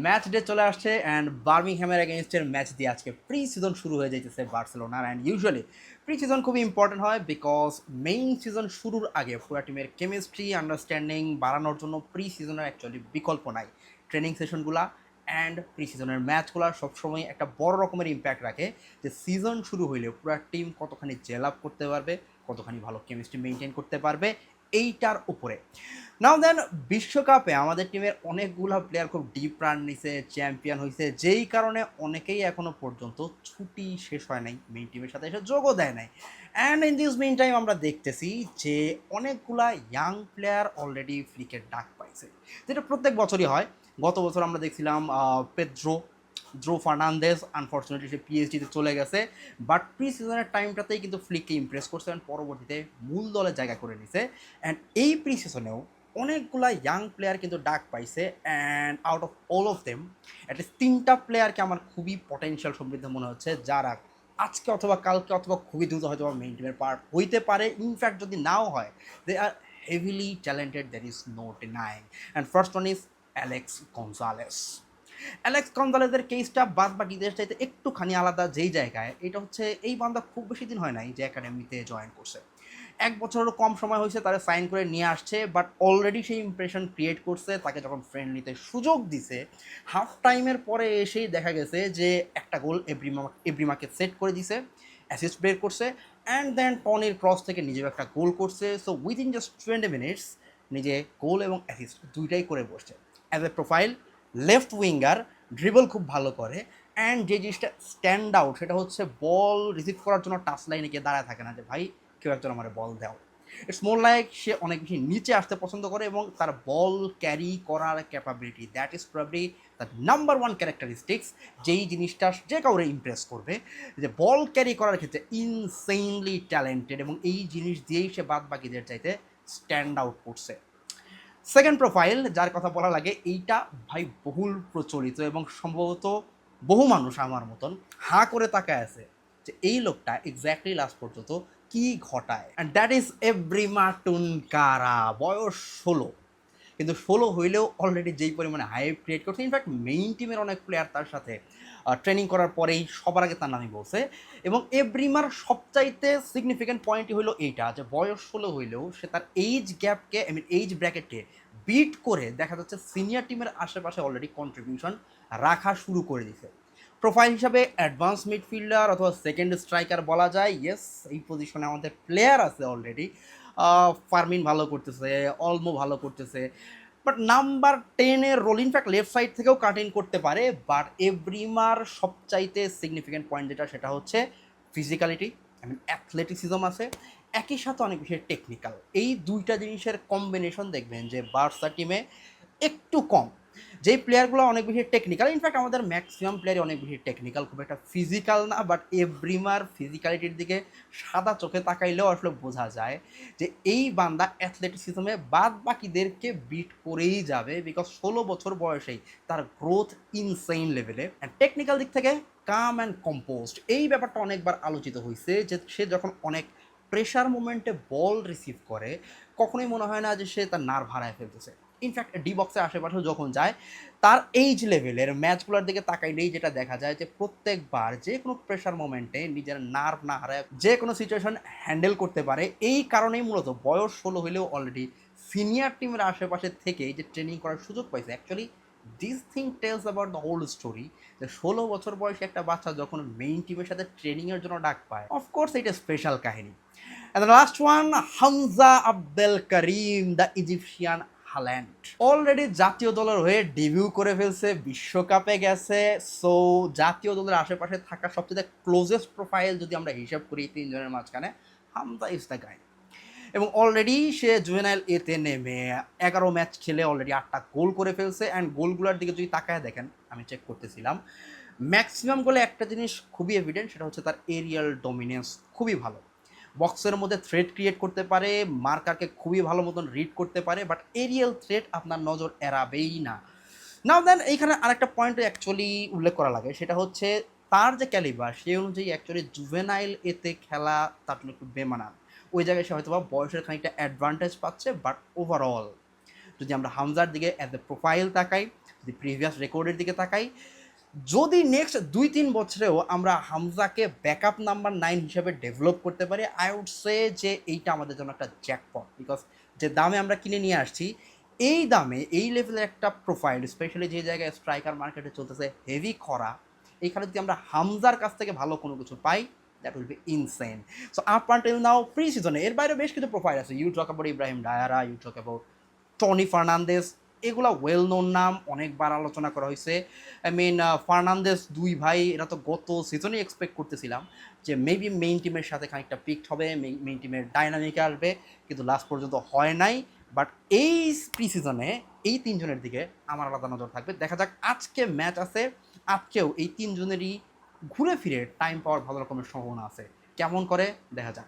Match day চলে আসছে and বার্মিংহ্যামের এগেনস্টের match দিয়ে আজকে প্রি সিজন শুরু হয়ে যাইতেছে বার্সেলোনার। অ্যান্ড ইউজুয়ালি প্রি সিজন খুবই ইম্পর্টেন্ট হয় বিকজ মেইন সিজন শুরুর আগে পুরো টিমের কেমিস্ট্রি আন্ডারস্ট্যান্ডিং বাড়ানোর জন্য প্রি সিজনের অ্যাকচুয়ালি বিকল্প নাই। ট্রেনিং সেশনগুলা অ্যান্ড প্রি সিজনের ম্যাচগুলো সবসময় একটা বড় রকমের ইম্প্যাক্ট রাখে যে সিজন শুরু হইলে পুরো টিম কতখানি জেল আপ করতে পারবে, কতখানি ভালো কেমিস্ট্রি মেনটেন করতে পারবে এইটার উপরে। নাও দেন বিশ্বকাপে আমাদের টিমের অনেকগুলো প্লেয়ার খুব ডিপ রান নিছে, চ্যাম্পিয়ন হয়েছে, যেই কারণে অনেকেই এখনো পর্যন্ত ছুটি শেষ হয় নাই, মেইন টিমের সাথে এসে যোগও দেয় নাই। And in this main time আমরা দেখতেছি যে অনেকগুলা ইয়াং প্লেয়ার অলরেডি ফ্লিকের ডাক পাইছে, যেটা প্রত্যেক বছরই হয়। গত বছর আমরা দেখছিলাম দ্রো ফার্নান্দেজ, আনফর্চুনেটলি সে পিএসজিতে চলে গেছে, বাট প্রি সিজনের টাইমটাতেই কিন্তু ফ্লিককে ইমপ্রেস করছে অ্যান্ড পরবর্তীতে মূল দলে জায়গা করে নিছে। অ্যান্ড এই প্রি সিজনেও অনেকগুলা ইয়াং প্লেয়ার কিন্তু ডাক পাইছে and out of all of them at least তিনটা প্লেয়ারকে আমার খুবই পটেনশিয়াল সমৃদ্ধ মনে হচ্ছে, যারা আজকে অথবা কালকে অথবা খুবই দ্রুত হয়তো মেইন টিমের পার্ট হইতে পারে। ইনফ্যাক্ট যদি নাও হয়, they are heavily talented, that is no denying. And first one is Alex Gonzalez. Alex গনজালেজের কেসটা বাদ বাকিদের চাইতে একটুখানি আলাদা। যেই জায়গায় এটা হচ্ছে, এই বান্দা খুব বেশি দিন হয় নাই যে একাডেমিতে জয়েন করছে, 1 বছরেরও কম সময় হয়েছে তারা সাইন করে নিয়ে আসছে, বাট অলরেডি সেই ইমপ্রেশন ক্রিয়েট করছে। তাকে যখন ফ্রেন্ডলিতে সুযোগ দিছে, হাফ টাইমের পরে এসেই দেখা গেছে যে একটা গোল এব্রিমাকে সেট করে দিছে, অ্যাসিস্ট বের করছে, অ্যান্ড দেন টনির ক্রস থেকে নিজেও একটা গোল করছে। সো উইদিন জাস্ট 20 মিনিটস নিজে গোল এবং অ্যাসিস্ট দুইটাই করে বসছে। As a profile left winger, dribble খুব ভালো করে, অ্যান্ড যে জিনিসটা স্ট্যান্ড আউট সেটা হচ্ছে বল রিসিভ করার জন্য টাচ লাইনে গিয়ে দাঁড়ায় থাকে না যে ভাই কেউ একজন আমার বল দাও। ইটস মোর লাইক সে অনেক বেশি নিচে আসতে পছন্দ করে এবং তার বল ক্যারি করার capability, that is probably the number one characteristics, যেই জিনিসটা যে কাউরে ইমপ্রেস করবে। যে বল ক্যারি করার ক্ষেত্রে ইনসেইনলি ট্যালেন্টেড এবং এই জিনিস দিয়েই সে বাদ বাকিদের চাইতে স্ট্যান্ড আউট করছে। সেকেন্ড প্রোফাইল যার কথা বলা লাগে, এইটা ভাই বহুল প্রচলিত এবং সম্ভবত বহু মানুষ আমার মতন হাঁ করে তাকায় আছে যে এই লোকটা এক্স্যাক্টলি লাস্ট পর্যন্ত কি ঘটায়। And that is Ebrima Tunkara. বয়স 16, কিন্তু 16 হইলেও অলরেডি যেই পরিমাণে হাইপ ক্রিয়েট করছে, ইনফ্যাক্ট মেইন টিমের অনেক প্লেয়ার তার সাথে ট্রেনিং করার পরেই সবার আগে তার নামই বলছে। এবং এব্রিমার সবচাইতে সিগনিফিক্যান্ট পয়েন্টই হলো এইটা যে বয়স 16 হইলেও সে তার এইজ গ্যাপকে, আই মিন এইজ ব্র্যাকেটকে বিট করে দেখা যাচ্ছে সিনিয়র টিমের আশেপাশে অলরেডি কন্ট্রিবিউশন রাখা শুরু করে দিছে। প্রোফাইল হিসাবে অ্যাডভান্স মিডফিল্ডার অথবা সেকেন্ড স্ট্রাইকার বলা যায়। ইয়েস, এই পজিশনে আমাদের প্লেয়ার আছে অলরেডি। ফার্মিন ভালো করতেছে, অলমো ভালো করতেছে, বাট নাম্বার 10-এর রোল ইনফ্যাক্ট লেফট সাইড থেকেও কাট ইন করতে পারে। বাট এভরিমার সবচাইতে সিগনিফিক্যান্ট পয়েন্ট যেটা, সেটা হচ্ছে ফিজিক্যালিটি, আই মিন অ্যাথলেটিসিজম আছে, একই সাথে অনেক বেশি টেকনিক্যাল। এই দুইটা জিনিসের কম্বিনেশন দেখবেন যে বার্সা টিমে একটু কম। যেই প্লেয়ারগুলো অনেক বেশি টেকনিক্যাল, ইনফ্যাক্ট আমাদের ম্যাক্সিমাম প্লেয়ারই অনেক বেশি টেকনিক্যাল, খুব একটা ফিজিক্যাল না, বাট এভরিমার ফিজিক্যালিটির দিকে সাদা চোখে তাকাইলেও আসলে বোঝা যায় যে এই বান্দা অ্যাথলেটিসিজমে বাদ বাকিদেরকে বিট করেই যাবে, বিকজ 16 বছর বয়সেই তার গ্রোথ ইনসেইন লেভেলে। অ্যান্ড টেকনিক্যাল দিক থেকে কাম অ্যান্ড কম্পোজড, এই ব্যাপারটা অনেকবার আলোচিত হয়েছে যে সে যখন অনেক প্রেশার মোমেন্টে বল রিসিভ করে কখনোই মনে হয় না যে সে তার নার্ভ হারায় ফেলতেছে। ইনফ্যাক্ট ডি বক্সের আশেপাশেও যখন যায়, তার এইজ লেভেলের ম্যাচগুলোর দিকে তাকাইলেই যেটা দেখা যায় যে প্রত্যেকবার যে কোনো প্রেশার মোমেন্টে নিজের নার্ভ না হারায় যে কোনো সিচুয়েশন হ্যান্ডেল করতে পারে। এই কারণেই মূলত বয়স 16 হইলেও অলরেডি সিনিয়র টিমের আশেপাশে থেকে যে ট্রেনিং করার সুযোগ পাইছে। Actually this thing tells about the whole story, যে 16 বছর বয়সী একটা বাচ্চা যখন মেইন টিমের সাথে ট্রেনিংয়ের জন্য ডাক পায়, অফকোর্স এটা স্পেশাল কাহিনী। And the last one, Hamza Abdel Karim, the Egyptian Haaland. Already জাতীয় দলের হয়ে ডেবিউ করে ফেলছে, বিশ্বকাপে গেছে। সো জাতীয় দলের আশেপাশে থাকা সবচেয়ে ক্লোজেস্ট প্রোফাইল যদি আমরা হিসাব করি তিনজনের মাঝখানে, হামজা ইজ দ্য গাই। এবং অলরেডি সে জুভেনাইল এতে নেমে 11 ম্যাচ খেলে অলরেডি 8টা গোল করে ফেলছে। অ্যান্ড গোলগুলোর দিকে যদি তাকায় দেখেন, আমি চেক করতেছিলাম, ম্যাক্সিমাম গোলে একটা জিনিস খুবই এভিডেন্ট, সেটা হচ্ছে তার এরিয়াল ডমিনেন্স খুবই ভালো। বক্সের মধ্যে থ্রেড ক্রিয়েট করতে পারে, মার্কারকে খুবই ভালো মতন রিড করতে পারে, বাট এরিয়াল থ্রেড আপনার নজর এড়াবেই না। নাও দেন এইখানে আরেকটা পয়েন্ট অ্যাকচুয়ালি উল্লেখ করা লাগে, সেটা হচ্ছে তার যে ক্যালিবার সেই অনুযায়ী অ্যাকচুয়ালি জুভেনাইল এতে খেলা তার জন্য একটু বেমানান। ওই জায়গায় সে হয়তো বা বয়সের খানিকটা অ্যাডভান্টেজ পাচ্ছে, বাট ওভারঅল যদি আমরা হামজার দিকে অ্যাজ এ প্রোফাইল তাকাই, যদি প্রিভিয়াস রেকর্ডের দিকে তাকাই, যদি নেক্সট 2-3 বছরেও আমরা হামজাকে ব্যাকআপ নাম্বার 9 হিসেবে ডেভেলপ করতে পারি, আই উড সে যে এইটা আমাদের জন্য একটা জ্যাকপট। বিকজ যে দামে আমরা কিনে নিয়ে আসছি, এই দামে এই লেভেলের একটা প্রোফাইল, স্পেশালি যে জায়গায় স্ট্রাইকার মার্কেটে চলতেছে হেভি খরা, এইখানে যদি আমরা হামজার কাছ থেকে ভালো কোনো কিছু পাই, that will be insane. So up until now pre সিজনে এর বাইরে বেশ কিছু প্রোফাইল আছে। You talk about Ibrahim Diarra, you talk about Tony Fernandes, এগুলা ওয়েল নোন নাম, অনেকবার আলোচনা করা হয়েছে। আই মিন ফার্নান্দেস দুই ভাই, এরা তো গত সিজনেই এক্সপেক্ট করতেছিলাম যে মেবি মেইন টিমের সাথে খানিকটা পিকড হবে, মেইন টিমের ডাইনামিকে আসবে, কিন্তু লাস্ট পর্যন্ত হয় নাই। বাট এই প্রি সিজনে এই তিনজনের দিকে আমার আলাদা নজর থাকবে। দেখা যাক, আজকে ম্যাচ আছে, আজকেও এই তিনজনেরই ঘুরে ফিরে টাইম পাওয়ার ভালো রকমের সম্ভাবনা আছে। কেমন করে দেখা যাক।